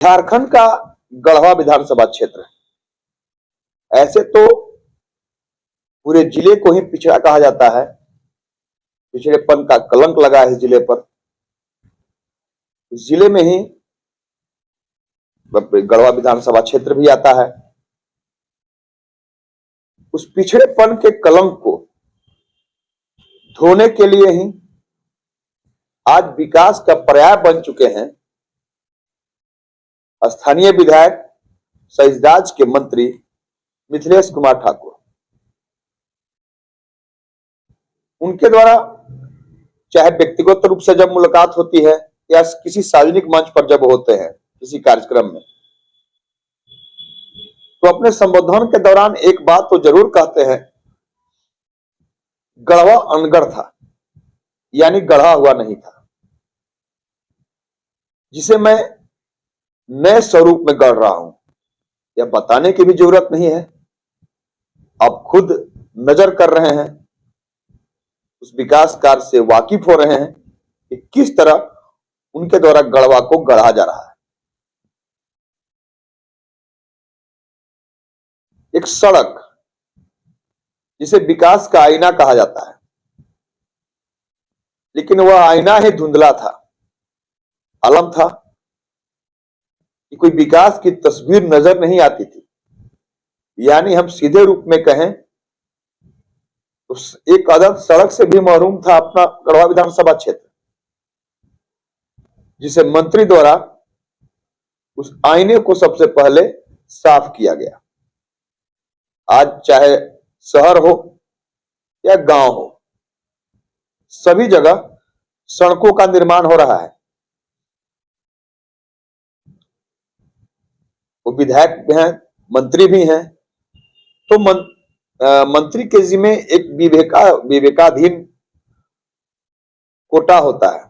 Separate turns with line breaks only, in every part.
झारखंड का गढ़वा विधानसभा क्षेत्र ऐसे तो पूरे जिले को ही पिछड़ा कहा जाता है। पिछड़ेपन का कलंक लगा है इस जिले पर। इस जिले में ही गढ़वा विधानसभा क्षेत्र भी आता है। उस पिछड़ेपन के कलंक को धोने के लिए ही आज विकास का पर्याय बन चुके हैं स्थानीय विधायक सहिजराज के मंत्री मिथिलेश कुमार ठाकुर। उनके द्वारा चाहे व्यक्तिगत रूप से जब मुलाकात होती है या किसी सार्वजनिक मंच पर जब होते हैं किसी कार्यक्रम में, तो अपने संबोधन के दौरान एक बात तो जरूर कहते हैं, गढ़वा अनगढ़ था, यानी गढ़ा हुआ नहीं था, जिसे मैं नए स्वरूप में गढ़ रहा हूं। यह बताने की भी जरूरत नहीं है, आप खुद नजर कर रहे हैं, उस विकास कार्य से वाकिफ हो रहे हैं कि किस तरह उनके द्वारा गढ़वा को गढ़ा जा रहा है। एक सड़क जिसे विकास का आईना कहा जाता है, लेकिन वह आईना ही धुंधला था, आलम था कि कोई विकास की तस्वीर नजर नहीं आती थी। यानी हम सीधे रूप में कहें तो एक आदर्श सड़क से भी महरूम था अपना गढ़वा विधानसभा क्षेत्र, जिसे मंत्री द्वारा उस आईने को सबसे पहले साफ किया गया। आज चाहे शहर हो या गांव हो, सभी जगह सड़कों का निर्माण हो रहा है। वो विधायक भी हैं, मंत्री भी हैं, तो मंत्री के जिम्मे एक विवेकाधीन कोटा होता है,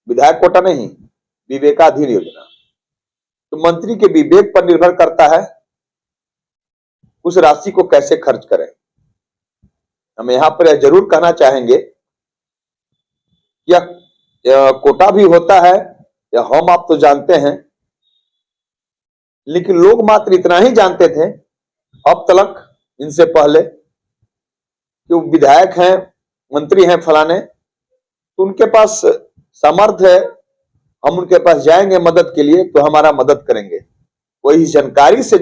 विधायक कोटा नहीं, विवेकाधीन योजना। तो मंत्री के विवेक पर निर्भर करता है उस राशि को कैसे खर्च करें। हम यहां पर यह जरूर कहना चाहेंगे, यह कोटा भी होता है या हम आप तो जानते हैं, लेकिन लोग मात्र इतना ही जानते थे अब तक इनसे पहले कि वो विधायक हैं, मंत्री हैं फलाने, तो उनके पास सामर्थ्य है, हम उनके पास जाएंगे मदद के लिए तो हमारा मदद करेंगे। वही जानकारी से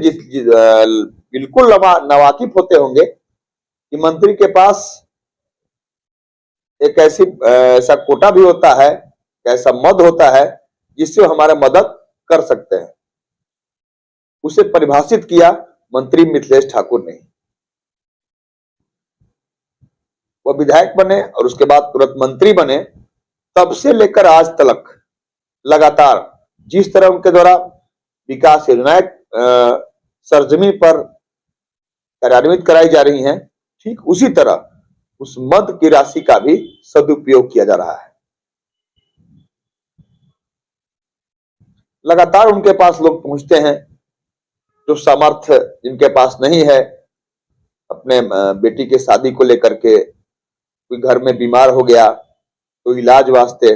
बिल्कुल नवाकिफ होते होंगे कि मंत्री के पास एक ऐसा कोटा भी होता है, ऐसा मद होता है जिससे हमारा मदद कर सकते हैं। उसे परिभाषित किया मंत्री मिथिलेश ठाकुर ने। वह विधायक बने और उसके बाद तुरंत मंत्री बने, तब से लेकर आज तक लगातार जिस तरह उनके द्वारा विकास योजनाएं सरजमीन पर कार्यान्वित कराई जा रही हैं, ठीक उसी तरह उस मद की राशि का भी सदुपयोग किया जा रहा है। लगातार उनके पास लोग पहुंचते हैं जो सामर्थ्य जिनके पास नहीं है, अपने बेटी के शादी को लेकर के, कोई घर में बीमार हो गया तो इलाज वास्ते,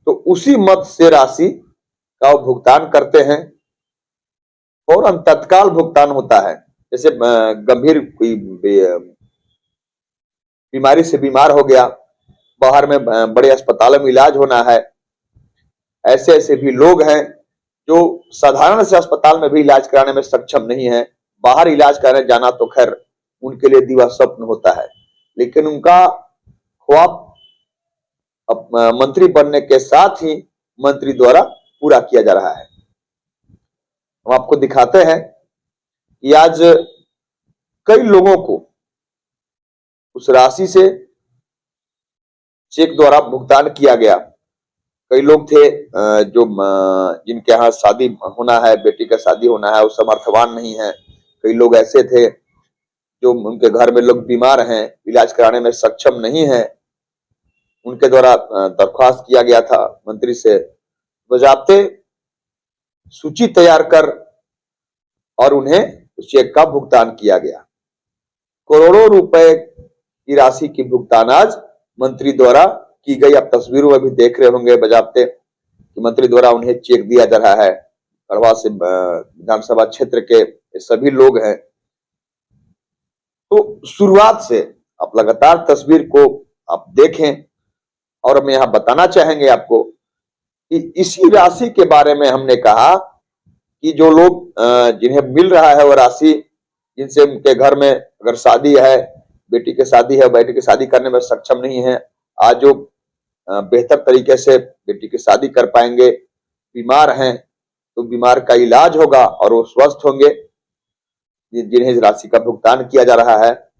तो उसी मद से राशि का वो भुगतान करते हैं और तत्काल भुगतान होता है। जैसे गंभीर कोई बीमारी से बीमार हो गया, बाहर में बड़े अस्पतालों में इलाज होना है, ऐसे ऐसे भी लोग हैं जो साधारण से अस्पताल में भी इलाज कराने में सक्षम नहीं है। बाहर इलाज कराने जाना तो खैर उनके लिए दिवा स्वप्न होता है, लेकिन उनका ख्वाब मंत्री बनने के साथ ही मंत्री द्वारा पूरा किया जा रहा है। हम आपको दिखाते हैं कि आज कई लोगों को उस राशि से चेक द्वारा भुगतान किया गया। कई लोग थे जो जिनके यहाँ शादी होना है, बेटी का शादी होना है, वो समर्थवान नहीं है। कई लोग ऐसे थे जो उनके घर में लोग बीमार हैं, इलाज कराने में सक्षम नहीं है, उनके द्वारा दरख्वास्त किया गया था मंत्री से, बजाते सूची तैयार कर और उन्हें उस चेक का भुगतान किया गया। करोड़ों रुपए की राशि की भुगतान आज मंत्री द्वारा की गई। आप तस्वीरों में भी देख रहे होंगे बजाते कि मंत्री द्वारा उन्हें चेक दिया जा रहा है। गढ़वा से विधानसभा क्षेत्र के सभी लोग हैं। तो शुरुआत से आप लगातार तस्वीर को आप देखें, और हम यहाँ बताना चाहेंगे आपको कि इसी राशि के बारे में हमने कहा कि जो लोग जिन्हें मिल रहा है वो राशि, जिनसे उनके घर में अगर शादी है, बेटी की शादी है, बेटी की शादी करने में सक्षम नहीं है, आज जो बेहतर तरीके से बेटी की शादी कर पाएंगे, बीमार हैं तो बीमार का इलाज होगा और वो स्वस्थ होंगे, जिन्हें इस राशि का भुगतान किया जा रहा है।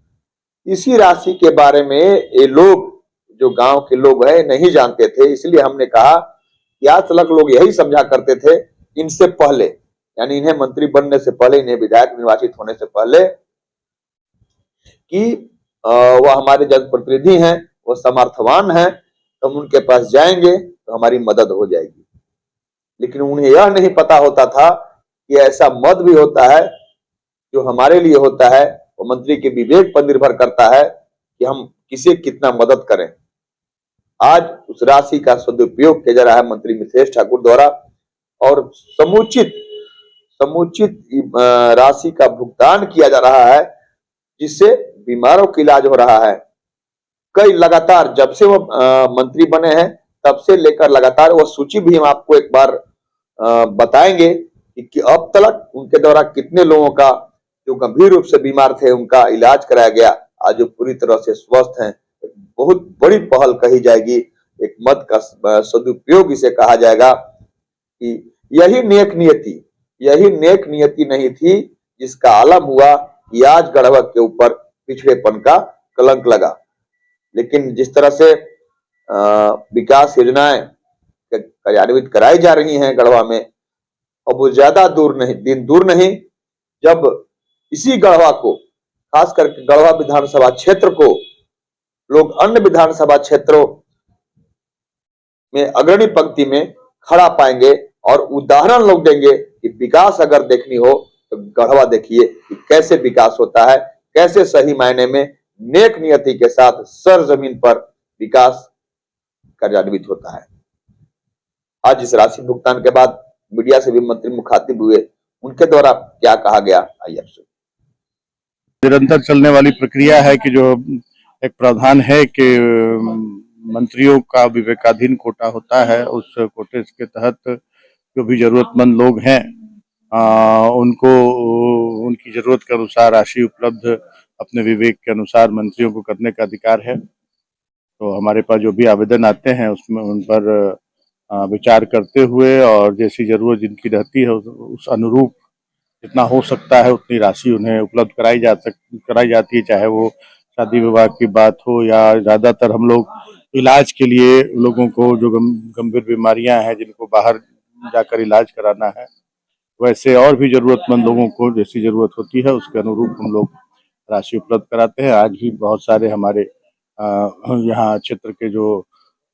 इसी राशि के बारे में ये लोग, जो गांव के लोग हैं, नहीं जानते थे। इसलिए हमने कहा कि आज तक लोग यही समझा करते थे इनसे पहले, यानी इन्हें मंत्री बनने से पहले, इन्हें विधायक निर्वाचित होने से पहले, कि वह हमारे जनप्रतिनिधि हैं, वो समर्थवान हैं, तो हम उनके पास जाएंगे तो हमारी मदद हो जाएगी। लेकिन उन्हें यह नहीं पता होता था कि ऐसा मद भी होता है जो हमारे लिए होता है, वो मंत्री के विवेक पर निर्भर करता है कि हम किसे कितना मदद करें। आज उस राशि का सदुपयोग किया जा रहा है मंत्री मिथिलेश ठाकुर द्वारा, और समुचित राशि का भुगतान किया जा रहा है, जिससे बीमारों का इलाज हो रहा है। कई लगातार जब से वो मंत्री बने हैं तब से लेकर लगातार, वो सूची भी हम आपको एक बार बताएंगे कि अब तक उनके द्वारा कितने लोगों का जो गंभीर रूप से बीमार थे उनका इलाज कराया गया, आज जो पूरी तरह से स्वस्थ हैं। बहुत बड़ी पहल कही जाएगी, एक मद का सदुपयोग इसे कहा जाएगा कि यही नेक नियति नहीं थी जिसका आलम हुआ कि आज गढ़वा के ऊपर पिछड़ेपन का कलंक लगा। लेकिन जिस तरह से विकास योजनाएं कार्यान्वित कराई जा रही हैं गढ़वा में, अब वो ज्यादा दूर नहीं, दिन दूर नहीं, जब इसी गढ़वा को, खास करके गढ़वा विधानसभा क्षेत्र को, लोग अन्य विधानसभा क्षेत्रों में अग्रणी पंक्ति में खड़ा पाएंगे और उदाहरण लोग देंगे कि विकास अगर देखनी हो तो गढ़वा देखिए कि कैसे विकास होता है, कैसे सही मायने में नेक नियति के साथ सरजमीन पर विकास कार्यान्वित होता है। आज इस राशि भुगतान के बाद मीडिया से भी मंत्री मुखातिब हुए, उनके द्वारा क्या कहा गया, आइए आप सुनिए।
निरंतर चलने वाली प्रक्रिया है कि जो एक प्रावधान है कि मंत्रियों का विवेकाधीन कोटा होता है, उस कोटे के तहत जो भी जरूरतमंद लोग हैं उनको उनकी जरूरत के अनुसार राशि उपलब्ध अपने विवेक के अनुसार मंत्रियों को करने का अधिकार है। तो हमारे पास जो भी आवेदन आते हैं उसमें उन पर विचार करते हुए और जैसी जरूरत जिनकी रहती है उस अनुरूप जितना हो सकता है उतनी राशि उन्हें उपलब्ध कराई जाती है, चाहे वो शादी विवाह की बात हो या ज्यादातर हम लोग इलाज के लिए लोगों को जो गंभीर बीमारियां हैं जिनको बाहर जाकर इलाज कराना है, वैसे और भी जरूरतमंद लोगों को जैसी जरूरत होती है उसके अनुरूप हम लोग राशि उपलब्ध कराते हैं। आज भी बहुत सारे हमारे यहाँ क्षेत्र के जो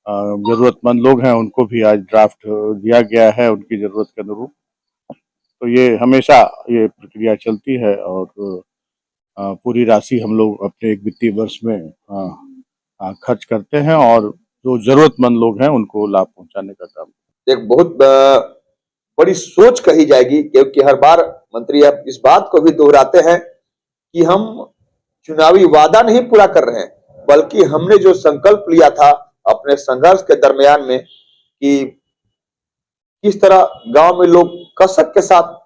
जरूरतमंद लोग हैं उनको भी आज ड्राफ्ट दिया गया है उनकी जरूरत के अनुरूप। तो ये हमेशा ये प्रक्रिया चलती है और पूरी राशि हम लोग अपने एक वित्तीय वर्ष में खर्च करते हैं और जो जरूरतमंद लोग हैं उनको लाभ पहुंचाने का काम।
एक बहुत बड़ी सोच कही जाएगी, क्योंकि हर बार मंत्री इस बात को भी दोहराते हैं कि हम चुनावी वादा नहीं पूरा कर रहे हैं, बल्कि हमने जो संकल्प लिया था अपने संघर्ष के दरमियान में कि किस तरह गांव में लोग कसक के साथ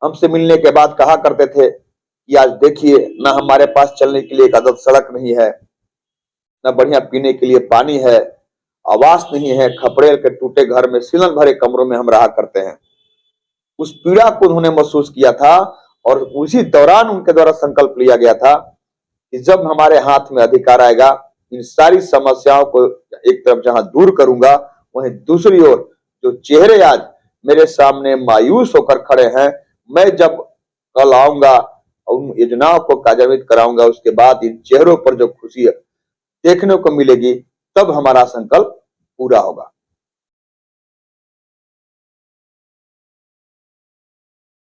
हमसे मिलने के बाद कहा करते थे कि आज देखिए ना हमारे पास चलने के लिए एक आदत सड़क नहीं है, ना बढ़िया पीने के लिए पानी है, आवास नहीं है, खपड़ेल के टूटे घर में सीलन भरे कमरों में हम रहा करते हैं। उस पीड़ा को उन्होंने महसूस किया था और उसी दौरान उनके द्वारा संकल्प लिया गया था कि जब हमारे हाथ में अधिकार आएगा इन सारी समस्याओं को एक तरफ जहां दूर करूंगा, वहीं दूसरी ओर जो चेहरे आज मेरे सामने मायूस होकर खड़े हैं, मैं जब कल आऊंगा और उन योजनाओं को कार्यान्वित कराऊंगा, उसके बाद इन चेहरों पर जो खुशी देखने को मिलेगी, तब हमारा संकल्प पूरा होगा।